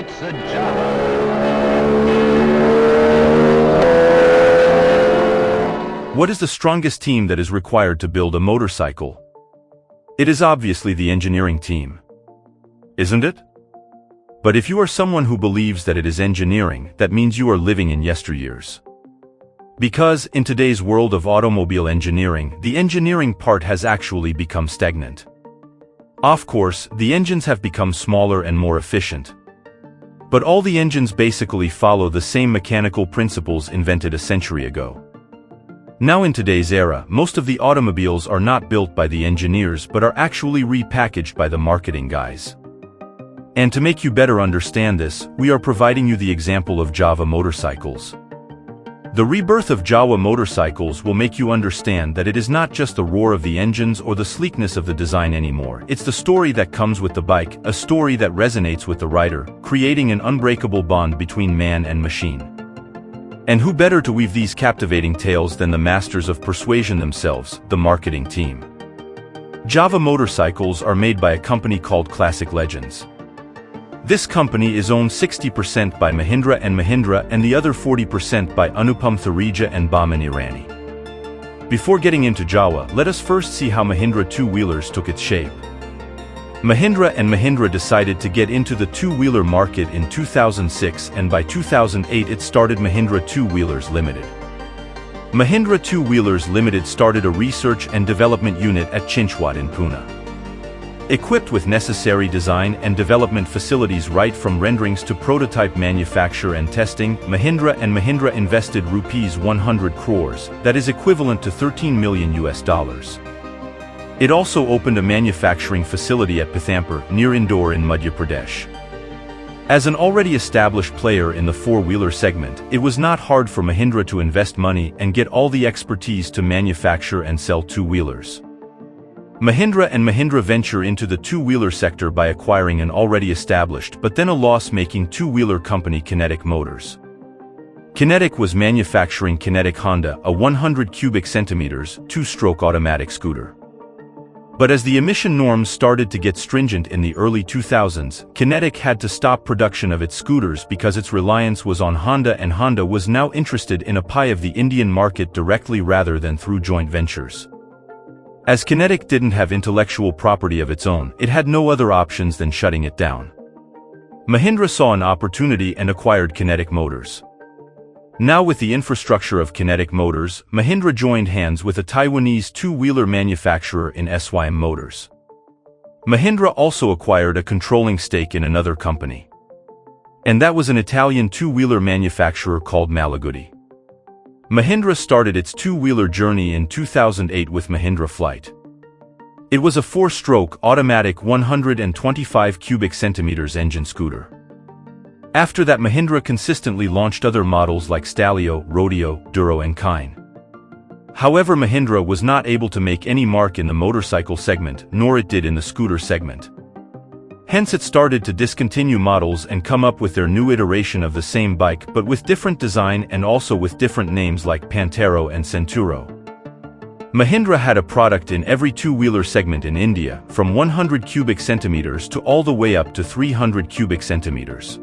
It's a Jawa. What is the strongest team that is required to build a motorcycle? It is obviously the engineering team. Isn't it? But if you are someone who believes that it is engineering, that means you are living in yesteryears. Because, in today's world of automobile engineering, the engineering part has actually become stagnant. Of course, the engines have become smaller and more efficient. But all the engines basically follow the same mechanical principles invented a century ago. Now in today's era, most of the automobiles are not built by the engineers but are actually repackaged by the marketing guys. And to make you better understand this, we are providing you the example of Jawa Motorcycles. The rebirth of Jawa Motorcycles will make you understand that it is not just the roar of the engines or the sleekness of the design anymore. It's the story that comes with the bike, a story that resonates with the rider, creating an unbreakable bond between man and machine. And who better to weave these captivating tales than the masters of persuasion themselves, the marketing team. Jawa Motorcycles are made by a company called Classic Legends. This company is owned 60% by Mahindra and the other 40% by Anupam Thareja and Bahman Irani. Before getting into Jawa, let us first see how Mahindra two-wheelers took its shape. Mahindra decided to get into the two-wheeler market in 2006, and by 2008 it started Mahindra Two-Wheelers Limited. Mahindra Two-Wheelers Limited started a research and development unit at Chinchwad in Pune. Equipped with necessary design and development facilities right from renderings to prototype manufacture and testing, Mahindra invested rupees 100 crores, that is equivalent to $13 million. It also opened a manufacturing facility at Pithampur, near Indore in Madhya Pradesh. As an already established player in the four-wheeler segment, it was not hard for Mahindra to invest money and get all the expertise to manufacture and sell two-wheelers. Mahindra venture into the two-wheeler sector by acquiring an already established but then a loss-making two-wheeler company, Kinetic Motors. Kinetic was manufacturing Kinetic Honda, a 100 cubic centimeters, two-stroke automatic scooter. But as the emission norms started to get stringent in the early 2000s, Kinetic had to stop production of its scooters because its reliance was on Honda, and Honda was now interested in a pie of the Indian market directly rather than through joint ventures. As Kinetic didn't have intellectual property of its own, it had no other options than shutting it down. Mahindra saw an opportunity and acquired Kinetic Motors. Now with the infrastructure of Kinetic Motors, Mahindra joined hands with a Taiwanese two-wheeler manufacturer in SYM Motors. Mahindra also acquired a controlling stake in another company. And that was an Italian two-wheeler manufacturer called Malagudi. Mahindra started its two-wheeler journey in 2008 with Mahindra Flight. It was a four-stroke, automatic 125 cubic centimeters engine scooter. After that, Mahindra consistently launched other models like Stalio, Rodeo, Duro and Kine. However, Mahindra was not able to make any mark in the motorcycle segment, nor it did in the scooter segment. Hence it started to discontinue models and come up with their new iteration of the same bike but with different design and also with different names like Pantero and Centuro. Mahindra had a product in every two-wheeler segment in India, from 100 cubic centimeters to all the way up to 300 cubic centimeters.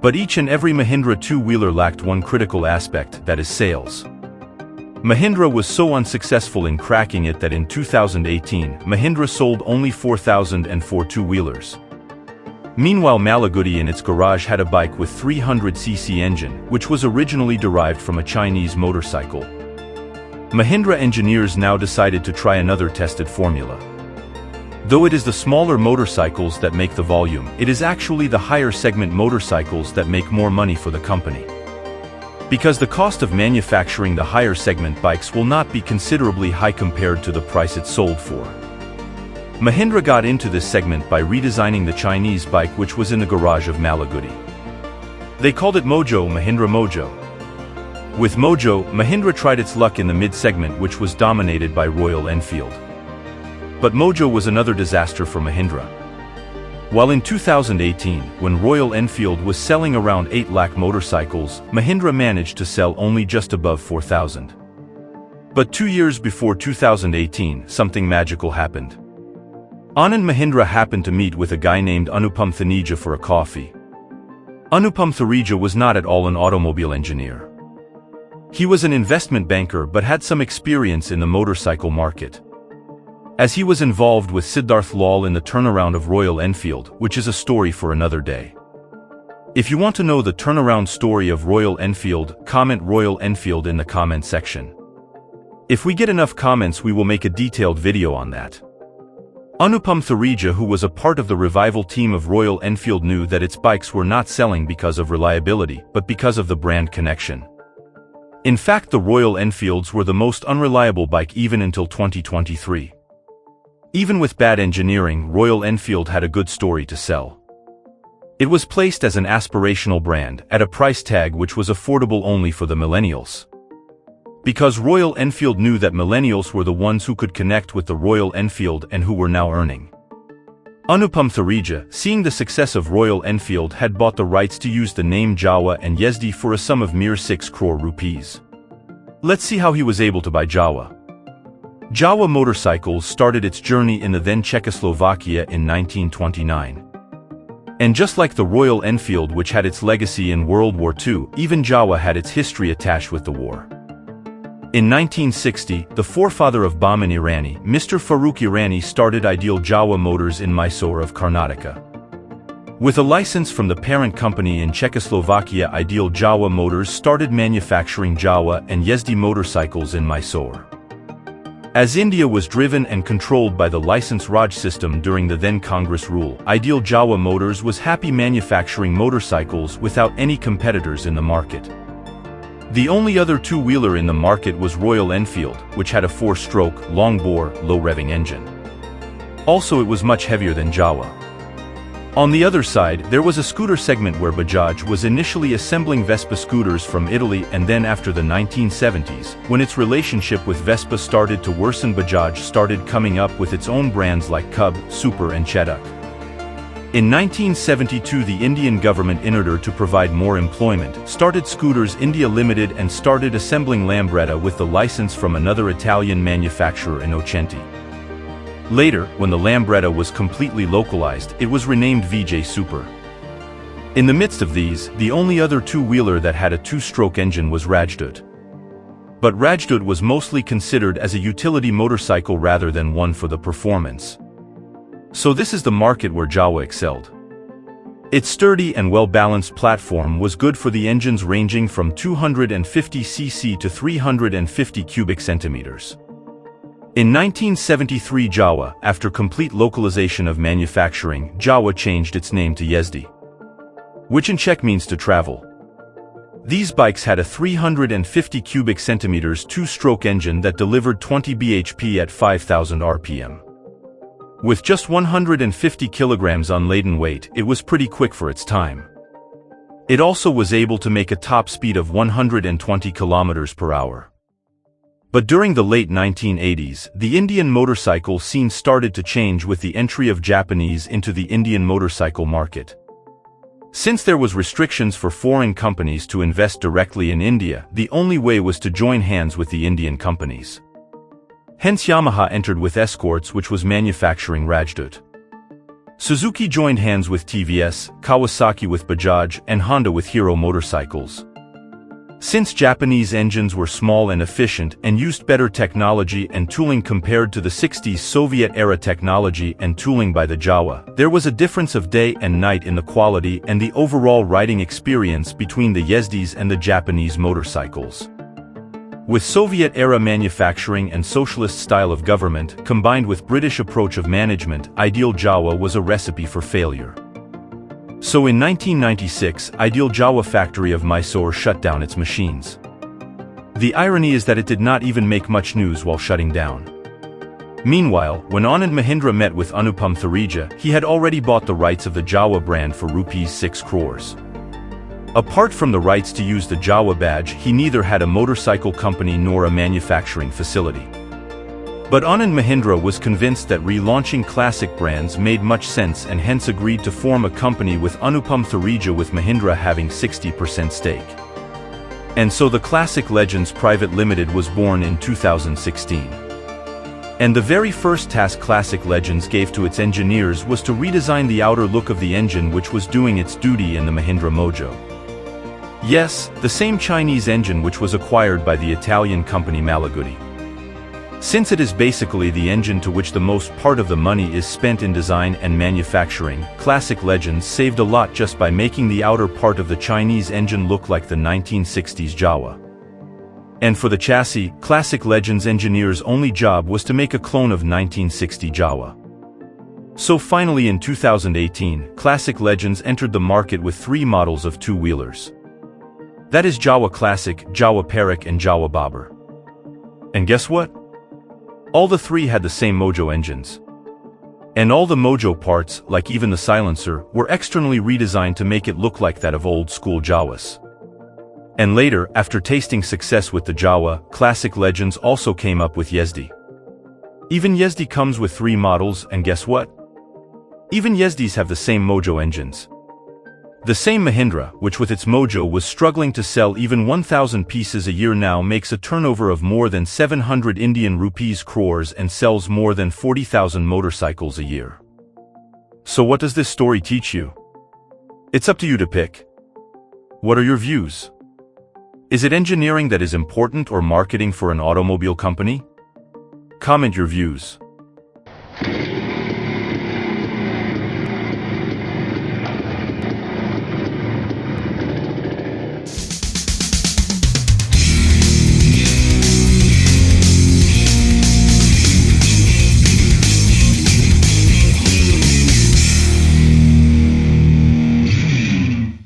But each and every Mahindra two-wheeler lacked one critical aspect, that is sales. Mahindra was so unsuccessful in cracking it that in 2018, Mahindra sold only 4,004 two-wheelers. Meanwhile, Malagudi in its garage had a bike with 300cc engine, which was originally derived from a Chinese motorcycle. Mahindra engineers now decided to try another tested formula. Though it is the smaller motorcycles that make the volume, it is actually the higher segment motorcycles that make more money for the company. Because the cost of manufacturing the higher segment bikes will not be considerably high compared to the price it's sold for. Mahindra got into this segment by redesigning the Chinese bike which was in the garage of Malagudi. They called it Mojo, Mahindra Mojo. With Mojo, Mahindra tried its luck in the mid-segment which was dominated by Royal Enfield. But Mojo was another disaster for Mahindra. While in 2018, when Royal Enfield was selling around 8 lakh motorcycles, Mahindra managed to sell only just above 4,000. But 2 years before 2018, something magical happened. Anand Mahindra happened to meet with a guy named Anupam Thaneja for a coffee. Anupam Thareja was not at all an automobile engineer. He was an investment banker but had some experience in the motorcycle market, as he was involved with Siddharth Lal in the turnaround of Royal Enfield, which is a story for another day. If you want to know the turnaround story of Royal Enfield, comment Royal Enfield in the comment section. If we get enough comments, we will make a detailed video on that. Anupam Thareja, who was a part of the revival team of Royal Enfield, knew that its bikes were not selling because of reliability, but because of the brand connection. In fact, the Royal Enfields were the most unreliable bike even until 2023. Even with bad engineering, Royal Enfield had a good story to sell. It was placed as an aspirational brand, at a price tag which was affordable only for the millennials. Because Royal Enfield knew that millennials were the ones who could connect with the Royal Enfield and who were now earning. Anupam Thareja, seeing the success of Royal Enfield, had bought the rights to use the name Jawa and Yazdi for a sum of mere 6 crore rupees. Let's see how he was able to buy Jawa. Jawa Motorcycles started its journey in the then Czechoslovakia in 1929. And just like the Royal Enfield, which had its legacy in World War II, even Jawa had its history attached with the war. In 1960, the forefather of Bahman Irani, Mr. Farooq Irani, started Ideal Jawa Motors in Mysore of Karnataka. With a license from the parent company in Czechoslovakia, Ideal Jawa Motors started manufacturing Jawa and Yazdi motorcycles in Mysore. As India was driven and controlled by the license Raj system during the then Congress rule, Ideal Jawa Motors was happy manufacturing motorcycles without any competitors in the market. The only other two-wheeler in the market was Royal Enfield, which had a 4-stroke, long-bore, low-revving engine. Also, it was much heavier than Jawa. On the other side, there was a scooter segment where Bajaj was initially assembling Vespa scooters from Italy, and then after the 1970s, when its relationship with Vespa started to worsen, Bajaj started coming up with its own brands like Cub, Super and Chetak. In 1972, the Indian government, in order to provide more employment, started Scooters India Limited and started assembling Lambretta with the license from another Italian manufacturer in Innocenti. Later, when the Lambretta was completely localized, it was renamed VJ Super. In the midst of these, the only other two-wheeler that had a 2-stroke engine was Rajdut. But Rajdut was mostly considered as a utility motorcycle rather than one for the performance. So this is the market where Jawa excelled. Its sturdy and well-balanced platform was good for the engines ranging from 250 cc to 350 cubic centimeters. In 1973, Jawa, after complete localization of manufacturing, Jawa changed its name to Yazdi, which in Czech means to travel. These bikes had a 350 cubic centimeters 2-stroke engine that delivered 20 bhp at 5,000 rpm. With just 150 kilograms unladen weight, it was pretty quick for its time. It also was able to make a top speed of 120 kilometers per hour. But during the late 1980s, the Indian motorcycle scene started to change with the entry of Japanese into the Indian motorcycle market. Since there was restrictions for foreign companies to invest directly in India, the only way was to join hands with the Indian companies. Hence Yamaha entered with Escorts, which was manufacturing Rajdut. Suzuki joined hands with TVS, Kawasaki with Bajaj, and Honda with Hero motorcycles. Since Japanese engines were small and efficient and used better technology and tooling compared to the 60s Soviet-era technology and tooling by the Jawa, there was a difference of day and night in the quality and the overall riding experience between the Yazdis and the Japanese motorcycles. With Soviet-era manufacturing and socialist style of government, combined with British approach of management, Ideal Jawa was a recipe for failure. So in 1996, Ideal Jawa factory of Mysore shut down its machines. The irony is that it did not even make much news while shutting down. Meanwhile, when Anand Mahindra met with Anupam Thareja, he had already bought the rights of the Jawa brand for rupees 6 crores. Apart from the rights to use the Jawa badge, he neither had a motorcycle company nor a manufacturing facility. But Anand Mahindra was convinced that relaunching classic brands made much sense and hence agreed to form a company with Anupam Thareja, with Mahindra having 60% stake. And so the Classic Legends Private Limited was born in 2016. And the very first task Classic Legends gave to its engineers was to redesign the outer look of the engine which was doing its duty in the Mahindra Mojo. Yes, the same Chinese engine which was acquired by the Italian company Malagudi. Since it is basically the engine to which the most part of the money is spent in design and manufacturing, Classic Legends saved a lot just by making the outer part of the Chinese engine look like the 1960s Jawa. And for the chassis, Classic Legends engineers' only job was to make a clone of 1960 Jawa. So finally in 2018, Classic Legends entered the market with 3 models of two-wheelers. That is Jawa Classic, Jawa Perak and Jawa Bobber. And guess what? All the 3 had the same Mojo engines. And all the Mojo parts, like even the silencer, were externally redesigned to make it look like that of old-school Jawas. And later, after tasting success with the Jawa, Classic Legends also came up with Yezdi. Even Yezdi comes with 3 models, and guess what? Even Yezdis have the same Mojo engines. The same Mahindra, which with its Mojo was struggling to sell even 1,000 pieces a year, now makes a turnover of more than 700 Indian rupees crores and sells more than 40,000 motorcycles a year. So what does this story teach you? It's up to you to pick. What are your views? Is it engineering that is important or marketing for an automobile company? Comment your views.